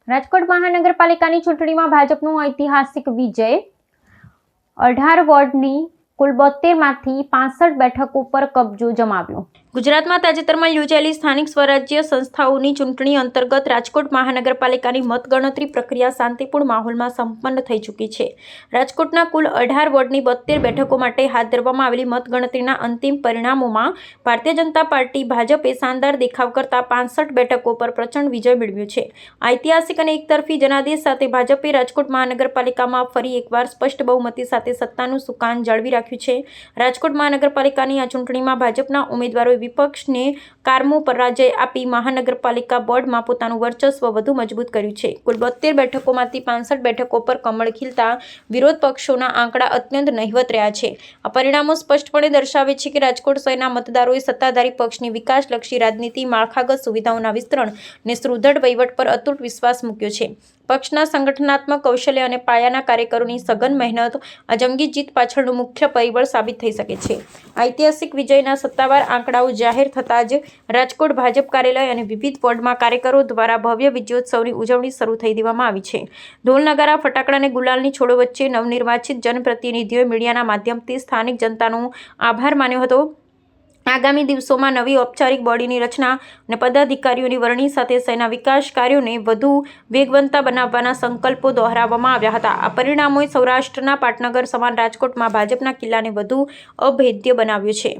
રાજકોટ મહાનગરપાલિકાની ચૂંટણીમાં ભાજપનું ઐતિહાસિક વિજય। 18 વોર્ડની કુલ 72માંથી 65 બેઠકો પર કબજો જમાવ્યો। ગુજરાતમાં તાજેતરમાં યોજાયેલી સ્થાનિક સ્વરાજ્ય સંસ્થાઓની ચૂંટણી અંતર્ગત રાજકોટ મહાનગરપાલિકાની મતગણતરી પ્રક્રિયા શાંતિપૂર્ણ માહોલમાં સંપન્ન થઈ ચૂકી છે। રાજકોટના કુલ 18 વોર્ડની 72 બેઠકો માટે હાથ ધરવામાં આવેલી મતગણતરીના અંતિમ પરિણામોમાં ભારતીય જનતા પાર્ટી ભાજપે શાનદાર દેખાવ કરતા 65 બેઠકો પર પ્રચંડ વિજય મેળવ્યો છે। ઐતિહાસિક અને એકતરફી જનાદેશ સાથે ભાજપે રાજકોટ મહાનગરપાલિકામાં ફરી એકવાર સ્પષ્ટ બહુમતી સાથે સત્તાનું સુકાન જાળવી રાખ્યું છે। રાજકોટ મહાનગરપાલિકાની આ ચૂંટણીમાં ભાજપના ઉમેદવારોએ વિપક્ષને કારમો પરાજય આપી મહાનગરપાલિકા બોર્ડમાં પોતાનું વર્ચસ્વ વધુ મજબૂત કર્યું છે। કુલ 72 બેઠકોમાંથી 65 બેઠકો પર કમળ ખીલતા વિરોધ પક્ષોના આંકડા અત્યંત નહિવત રહ્યા છે। આ પરિણામો સ્પષ્ટપણે દર્શાવે છે કે રાજકોટ શહેરના મતદારોએ સત્તાધારી પક્ષની વિકાસલક્ષી રાજનીતિ, માળખાગત સુવિધાઓના વિસ્તરણ અને સુદૃઢ વહીવટ પર અતૂટ વિશ્વાસ મૂક્યો છે। પક્ષના સંગઠનાત્મક કૌશલ્ય અને પાયાના કાર્યકરોની સઘન મહેનત આ જંગી જીત પાછળનું મુખ્ય પરિબળ સાબિત થઈ શકે છે। ઐતિહાસિક વિજયના સત્તાવાર આંકડાઓ જાહેર થતાં જ રાજકોટ ભાજપ કાર્યાલય અને વિવિધ વોર્ડમાં કાર્યકરો દ્વારા ભવ્ય વિજયોત્સવની ઉજવણી શરૂ થઈ દેવામાં આવી છે। ઢોલ નગારા, ફટાકડા અને ગુલાલની છોડો વચ્ચે નવનિર્વાચિત જનપ્રતિનિધિઓએ મીડિયાના માધ્યમથી સ્થાનિક જનતાનો આભાર માન્યો હતો। આગામી દિવસોમાં નવી ઔપચારિક બોડીની રચના અને પદાધિકારીઓની વરણી સાથે શહેરના વિકાસ કાર્યોને વધુ વેગવંતા બનાવવાના સંકલ્પો દોહરાવવામાં આવ્યા હતા। આ પરિણામોએ સૌરાષ્ટ્રના પાટનગર સમાન રાજકોટમાં ભાજપના કિલ્લાને વધુ અભેદ્ય બનાવ્યો છે।